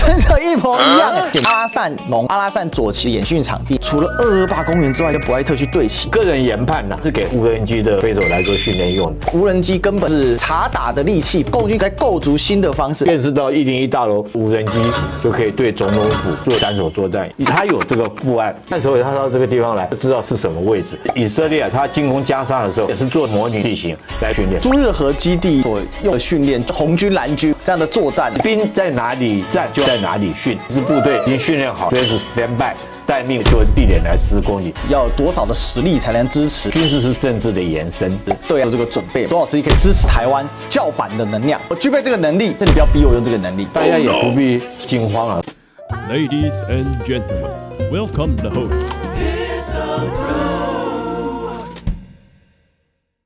真的，一模一样。阿拉善盟、阿拉善左旗的演训场地，除了228公园之外，就博爱特区对齐。个人研判呢，是给无人机的飞手来做训练用的。无人机根本是查打的利器，共军在构筑新的方式。辨识到101大楼无人机就可以对总统府做斩首作战，他有这个副案，那时候他到这个地方来，就知道是什么位置。以色列他进攻加沙的时候，也是做模拟地形来训练。朱日和基地所用的训练，红军、蓝军这样的作战，兵在哪里站就在哪里训，是部队已经训练好，随时 stand by。待命就地点来实施攻击，要有多少的实力才能支持？军事是政治的延伸，对，有这个准备，多少实力可以支持台湾叫板的能量？我具备这个能力，那你不要逼我用这个能力。大家也不必惊慌了。Ladies and gentlemen, welcome the host.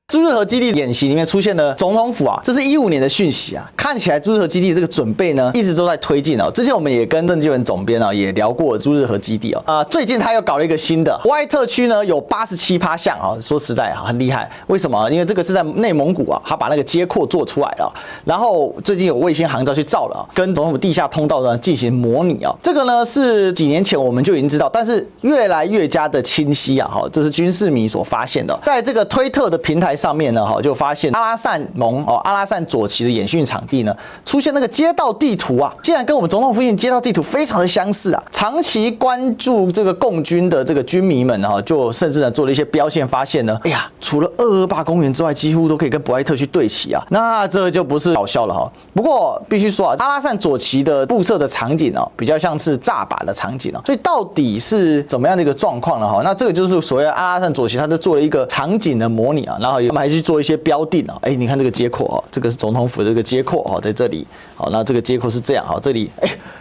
朱日和基地演习里面出现了总统府啊，这是15年的讯息啊，看起来朱日和基地这个准备呢，一直都在推进哦。之前我们也跟郑基文总编啊也聊过朱日和基地哦，最近他又搞了一个新的，博爱特区呢有87%项啊，说实在很厉害。为什么？因为这个是在内蒙古啊，他把那个接扩做出来了，然后最近有卫星航照去照了，跟总统府地下通道呢进行模拟啊。这个呢是几年前我们就已经知道，但是越来越加的清晰啊，这是军事迷所发现的，在这个推特的平台上面呢，就发现阿拉善盟阿拉善左旗的演训场地呢，出现那个街道地图啊，竟然跟我们总统附近街道地图非常的相似啊。长期关注这个共军的这个军迷们就甚至呢做了一些标线，发现呢，哎呀，除了228公园之外，几乎都可以跟博爱特区对齐啊。那这就不是搞笑了哈。不过必须说啊，阿拉善左旗的布设的场景比较像是炸靶的场景所以到底是怎么样的一个状况呢？那这个就是所谓的阿拉善左旗，他就做了一个场景的模拟啊，然后我们还去做一些标定啊，你看这个接扩这个是总统府的这个接扩在这里，好，那这个接扩是这样，好，这里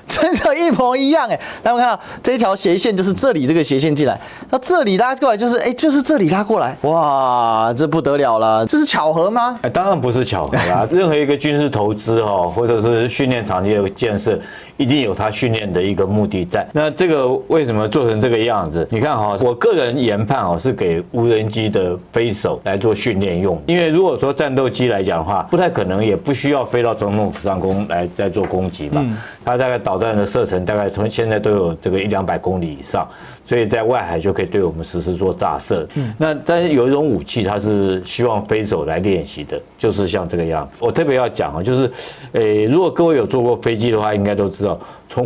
真的，一模一样大家看到这一条斜线就是这里这个斜线进来，那这里拉过来就是就是这里拉过来，哇，这不得了了，这是巧合吗？当然不是巧合啦，任何一个军事投资或者是训练场地的建设，一定有他训练的一个目的在。那这个为什么做成这个样子？你看我个人研判是给无人机的飞手来做训练用，因为如果说战斗机来讲的话，不太可能，也不需要飞到总统府上空来再做攻击嘛。它大概导弹的射程大概从现在都有这个100-200公里以上，所以在外海就可以对我们实施做炸射。那但是有一种武器，它是希望飞手来练习的，就是像这个样。我特别要讲就是如果各位有坐过飞机的话，应该都知道。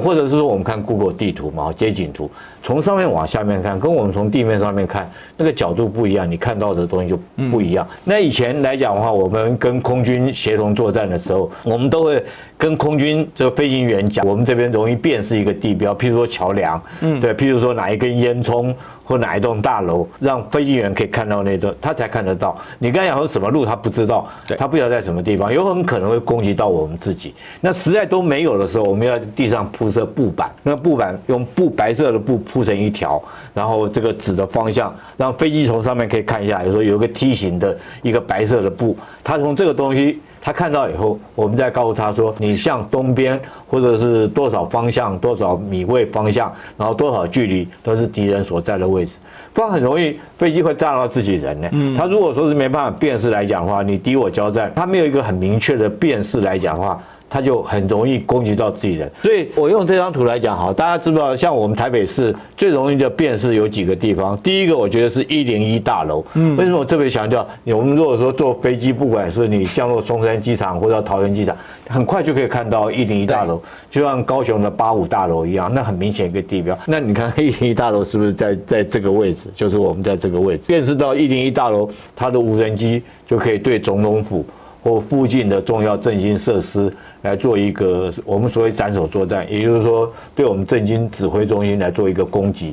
或者是说我们看 Google 地图嘛，街景图，从上面往下面看，跟我们从地面上面看，那个角度不一样，你看到的东西就不一样。那以前来讲的话，我们跟空军协同作战的时候，我们都会跟空军这个飞行员讲，我们这边容易辨识一个地标，譬如说桥梁，对，譬如说哪一根烟囱或哪一栋大楼，让飞行员可以看到那种，他才看得到。你刚才讲说什么路他不知道，他不知道在什么地方，有很可能会攻击到我们自己。那实在都没有的时候，我们要在地上铺设布板，那布板用白色的布铺成一条，然后这个指的方向，让飞机从上面可以看下来，有一个梯形的一个白色的布，他从这个东西。他看到以后，我们再告诉他说，你向东边或者是多少方向、多少米位方向，然后多少距离都是敌人所在的位置，不然很容易飞机会炸到自己人呢。他如果说是没办法辨识来讲的话，你敌我交战，他没有一个很明确的辨识来讲的话。他就很容易攻击到自己人，所以我用这张图来讲大家知不知道？像我们台北市最容易的辨识有几个地方？第一个我觉得是101大楼。为什么我特别强调？我们如果说坐飞机，不管是你降落松山机场或者桃园机场，很快就可以看到101大楼，就像高雄的85大楼一样，那很明显一个地标。那你看101大楼是不是在这个位置？就是我们在这个位置，辨识到101大楼，它的无人机就可以对总统府或附近的重要政经设施来做一个我们所谓斩首作战，也就是说对我们政经指挥中心来做一个攻击。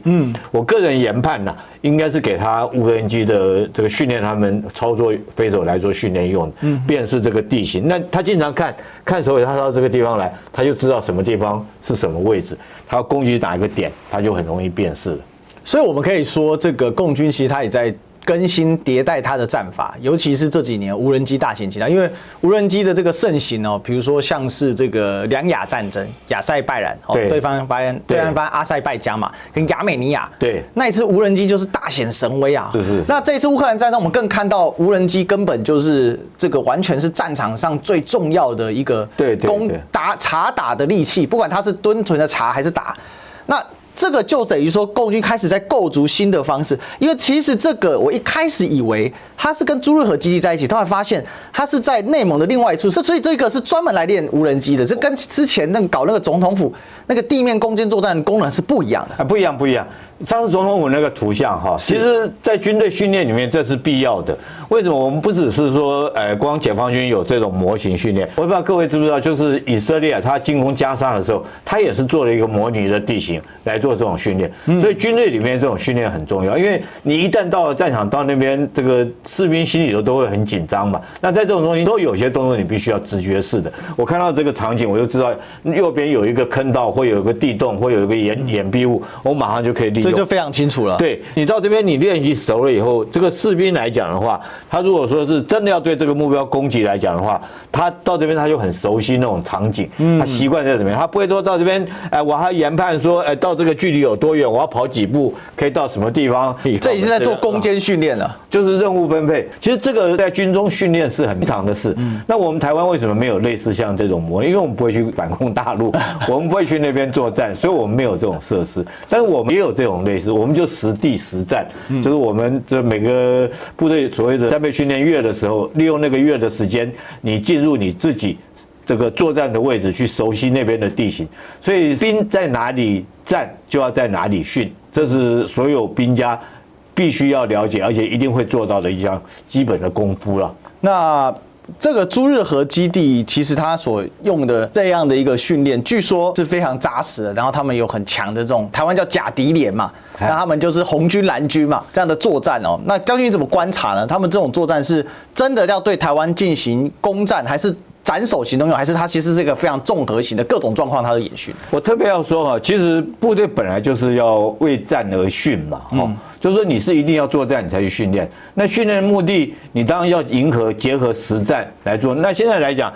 我个人研判应该是给他无人机的这个训练，他们操作飞手来做训练用的，辨识这个地形。那他经常看手尾，他到这个地方来，他就知道什么地方是什么位置，他要攻击哪一个点，他就很容易辨识了。所以我们可以说，这个共军其实他也在更新迭代它的战法，尤其是这几年无人机大行其道，因为无人机的这个盛行哦，比如说像是这个两亚战争，亚塞拜然哦，对方阿塞拜疆嘛，跟亚美尼亚，对，那一次无人机就是大显神威啊。是。那这一次乌克兰战争，我们更看到无人机根本就是这个完全是战场上最重要的一个查打的利器，不管它是蹲存的查还是打，那。这个就等于说，共军开始在构筑新的方式，因为其实这个我一开始以为它是跟朱日和基地在一起，后来发现它是在内蒙的另外一处，所以这个是专门来练无人机的，这跟之前搞那个总统府那个地面攻坚作战的功能是不一样的。不一样。上次总统府那个图像哈，其实在军队训练里面这是必要的。为什么我们不只是说，光解放军有这种模型训练？我不知道各位知不知道，就是以色列他进攻加沙的时候，他也是做了一个模拟的地形来做这种训练。所以军队里面这种训练很重要，因为你一旦到了战场，到那边这个士兵心里头都会很紧张嘛。那在这种东西都有些动作你必须要直觉式的。我看到这个场景，我就知道右边有一个坑道，会有一个地洞，会有一个掩蔽物，我马上就可以利用。这就非常清楚了。对，你到这边你练习熟了以后，这个士兵来讲的话，他如果说是真的要对这个目标攻击来讲的话，他到这边他就很熟悉那种场景，他习惯在怎么样，他不会说到这边，我还研判说，到这个距离有多远，我要跑几步可以到什么地方。这已经在做攻坚训练了，就是任务分配。其实这个在军中训练是很平常的事。那我们台湾为什么没有类似像这种模拟？因为我们不会去反攻大陆，我们不会去那边作战，所以我们没有这种设施。但是我们也有这种类似，我们就实地实战，就是我们这每个部队所谓的战备训练月的时候，利用那个月的时间，你进入你自己这个作战的位置，去熟悉那边的地形。所以兵在哪里战，就要在哪里训，这是所有兵家必须要了解，而且一定会做到的一项基本的功夫了。那这个朱日和基地其实它所用的这样的一个训练，据说是非常扎实的，然后他们有很强的这种台湾叫甲敌连嘛，那他们就是红军蓝军嘛这样的作战哦。那将军怎么观察呢？他们这种作战是真的要对台湾进行攻战，还是斩首行动用，还是它其实是一个非常综合型的各种状况它的演训？我特别要说哈，其实部队本来就是要为战而训嘛，就是说你是一定要作战你才去训练。那训练的目的，你当然要结合实战来做。那现在来讲，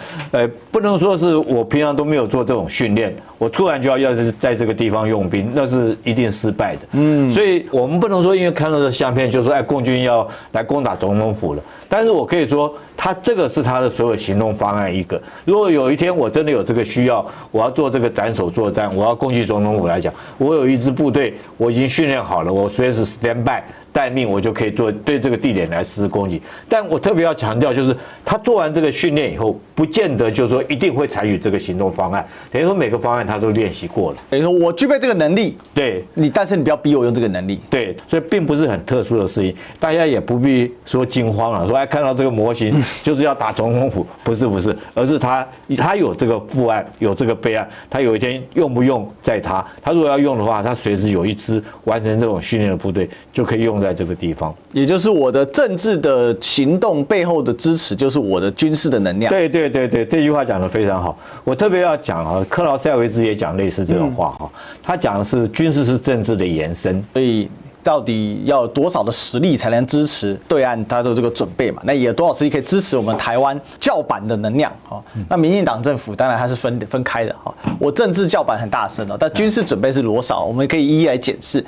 不能说是我平常都没有做这种训练，我突然就要在这个地方用兵，那是一定失败的。所以我们不能说因为看到这相片就说共军要来攻打总统府了。但是我可以说，他这个是他的所有行动方案一个。如果有一天我真的有这个需要，我要做这个斩首作战，我要攻击总统府来讲，我有一支部队，我已经训练好了，我随时 stand by。待命，我就可以对这个地点来实施攻击。但我特别要强调，就是他做完这个训练以后，不见得就是说一定会采取这个行动方案。等于说每个方案他都练习过了。等于说我具备这个能力，对但是你不要逼我用这个能力。对，所以并不是很特殊的事情，大家也不必说惊慌了，说看到这个模型就是要打总统府，不是，而是他有这个副案，有这个备案，他有一天用不用在他如果要用的话，他随时有一支完成这种训练的部队就可以用在这个地方，也就是我的政治的行动背后的支持，就是我的军事的能量。对，这句话讲得非常好。我特别要讲啊，克劳塞维兹也讲类似这种话哈，他讲的是军事是政治的延伸，所以到底要有多少的实力才能支持对岸他的这个准备嘛？那也有多少实力可以支持我们台湾叫板的能量啊？那民进党政府当然它是分开的啊，我政治叫板很大声哦，但军事准备是多少，我们可以一一来检视。